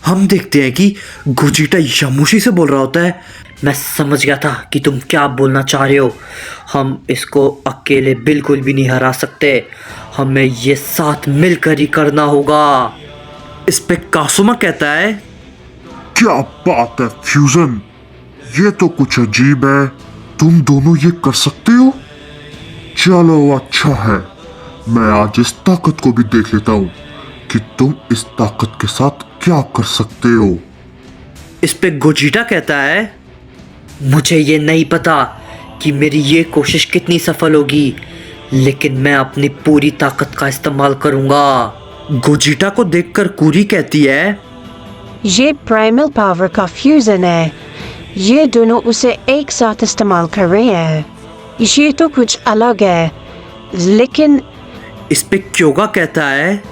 हम देखते हैं कि गोजिटा यामुशी से बोल रहा होता है। मैं समझ गया था कि तुम क्या बोलना चाह रहे हो। हम इसको अकेले बिल्कुल भी नहीं हरा सकते, हमें ये साथ मिलकर ही करना होगा। इस पे कासुमा कहता है, क्या बात है फ्यूजन, ये तो कुछ अजीब है। तुम दोनों ये कर सकते हो? चलो अच्छा है, मैं आज इस ताकत को भी देख लेता हूँ कि तुम इस ताकत के साथ क्या कर सकते हो। इस पे गोजिटा कहता है, मुझे ये नहीं पता कि मेरी ये कोशिश कितनी सफल होगी, लेकिन मैं अपनी पूरी ताकत का इस्तेमाल करूंगा। गोजिटा को देखकर कुरी कहती है, ये प्राइमल पावर का फ्यूजन है, ये दोनों उसे एक साथ इस्तेमाल कर रहे हैं। ये तो कुछ अलग है, लेकिन इस पे क्योगा कहता है,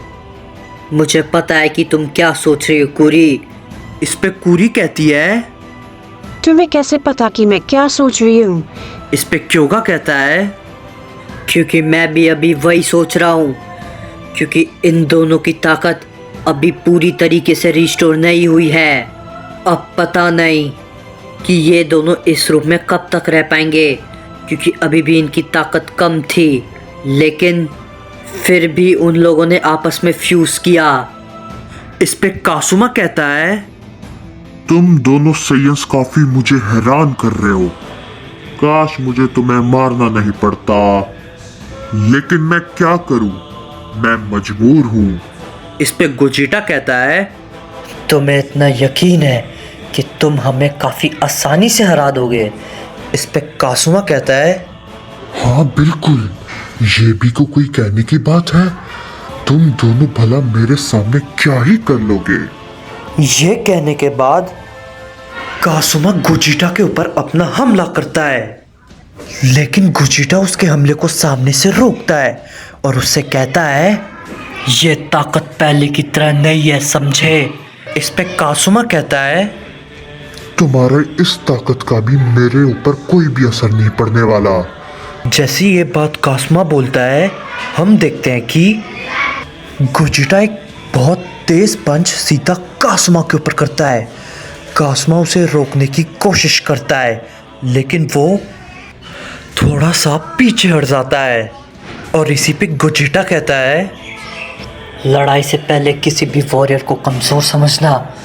मुझे पता है कि तुम क्या सोच रही हो कुरी। इस पे कुरी कहती है, तुम्हें कैसे पता कि मैं क्या सोच रही हूँ? इस पे क्योगा कहता है, क्योंकि मैं भी अभी वही सोच रहा हूँ, क्योंकि इन दोनों की ताकत अभी पूरी तरीके से रिस्टोर नहीं हुई है। अब पता नहीं कि ये दोनों इस रूप में कब तक रह पाएंगे, क्योंकि अभी भी इनकी ताकत कम थी, लेकिन फिर भी उन लोगों ने आपस में फ्यूज किया। इस पे कासुमा कहता है, तुम दोनों साइंस काफी मुझे हैरान कर रहे हो। काश मुझे तुम्हें मारना नहीं पड़ता, लेकिन मैं क्या करूं, मैं मजबूर हूं। इस पे गोजिटा कहता है, तुम्हें इतना यकीन है कि तुम हमें काफी आसानी से हरा दोगे? इस पे कासुमा कहता है, हाँ बिल्कुल, ये भी कोई कहने की बात है। तुम दोनों भला मेरे सामने क्या ही कर लोगे। ये कहने के बाद कासुमा गोजिटा के ऊपर अपना हमला करता है, लेकिन गोजिटा उसके हमले को सामने से रोकता है और उससे कहता है, ये ताकत पहले की तरह नहीं है, समझे? इस पे कासुमा कहता है, तुम्हारे इस ताकत का भी मेरे ऊपर कोई भी असर नहीं पड़ने वाला। जैसी ये बात कासुमा बोलता है, हम देखते हैं कि गोजिटा एक बहुत तेज पंच सीधा कासुमा के ऊपर करता है। कासुमा उसे रोकने की कोशिश करता है, लेकिन वो थोड़ा सा पीछे हट जाता है और इसी पे गोजिटा कहता है, लड़ाई से पहले किसी भी वॉरियर को कमज़ोर समझना,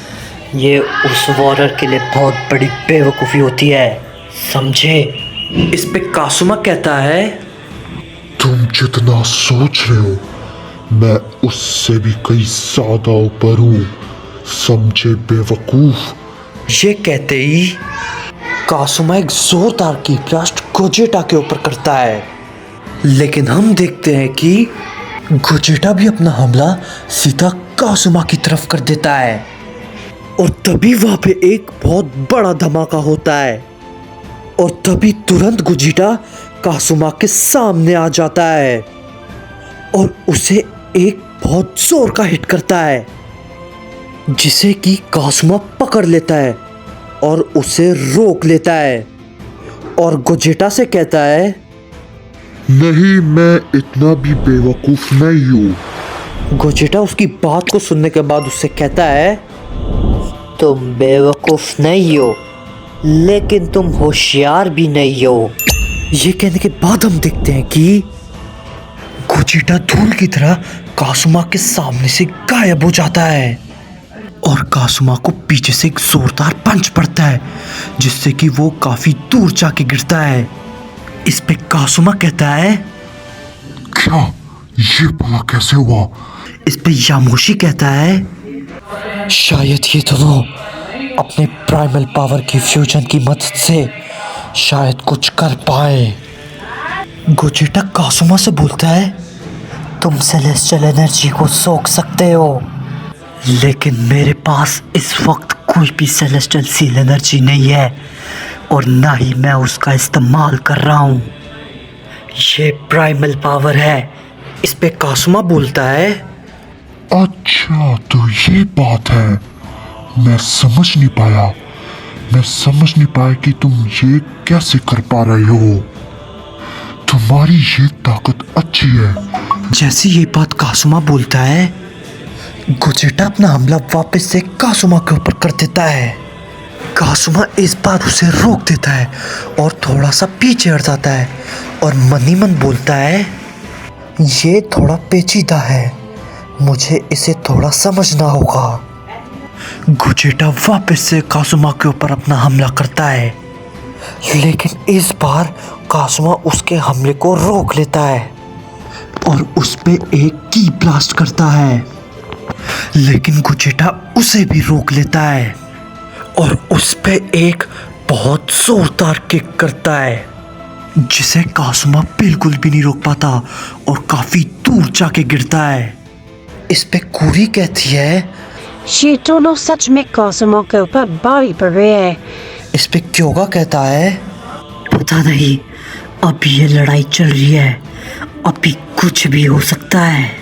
ये उस वॉरियर के लिए बहुत बड़ी बेवकूफ़ी होती है, समझे? इस पे कासुमा कहता है, तुम जितना सोच रहे हो मैं उससे भी कई ज्यादा ऊपर हूँ, समझे बेवकूफ। ये कहते ही कासुमा एक जोरदार की ब्लास्ट गोजिटा के ऊपर करता है, लेकिन हम देखते हैं कि गोजिटा भी अपना हमला सीधा कासुमा की तरफ कर देता है और तभी वहां पे एक बहुत बड़ा धमाका होता है और तभी तुरंत गोजिटा कासुमा के सामने आ जाता है और उसे एक बहुत जोर का हिट करता है, जिसे कि कासुमा पकड़ लेता है और उसे रोक लेता है और गोजिटा से कहता है, नहीं, मैं इतना भी बेवकूफ नहीं हूँ। गोजिटा उसकी बात को सुनने के बाद उससे कहता है, तुम बेवकूफ़ नहीं हो, लेकिन तुम होशियार भी नहीं हो। ये कहने के बाद हम देखते हैं कि गोजिटा धूल की तरह कासुमा के सामने से गायब हो जाता है और कासुमा को पीछे से एक जोरदार पंच पड़ता है, जिससे कि वो काफी दूर जाके गिरता है। इस पे कासुमा कहता है, क्या ये भला कैसे हुआ? इस पे यामुशी कहता है, शायद ये दोनों अपने प्राइमल पावर की फ्यूजन की मदद से शायद कुछ कर पाए। गोजिटा कासुमा से बोलता है, तुम सेलेस्टियल एनर्जी को सोख सकते हो, लेकिन मेरे पास इस वक्त कोई भी सेलेस्टियल सील एनर्जी नहीं है और ना ही मैं उसका इस्तेमाल कर रहा हूँ। ये प्राइमल पावर है। इस पे कासुमा बोलता है, अच्छा तो ये बात है, मैं समझ नहीं पाया कि तुम ये कैसे कर पा रहे हो। तुम्हारी ये ताकत अच्छी है। जैसे ये बात कासुमा बोलता है, गोजेटा अपना हमला वापस से कासुमा के ऊपर कर देता है। कासुमा इस बार उसे रोक देता है और थोड़ा सा पीछे हट जाता है और मन ही मन बोलता है, ये थोड़ा पेचीदा है, मुझे इसे थोड़ा समझना होगा। गोजेटा वापस से कासुमा के ऊपर अपना हमला करता है, लेकिन इस बार कासुमा उसके हमले को रोक लेता है और उस पे एक की ब्लास्ट करता है, लेकिन गोजेटा उसे भी रोक लेता है और उस पे एक बहुत जोरदार किक करता है, जिसे कासुमा बिल्कुल भी नहीं रोक पाता और काफी दूर जाके गिरता है। इस पे कूरी कहती है, ये दोनों सच में कासुमा के ऊपर भारी पड़ रहे हैं। इस पे क्योगा कहता है, पता नहीं, अभी ये लड़ाई चल रही है, अभी कुछ भी हो सकता है।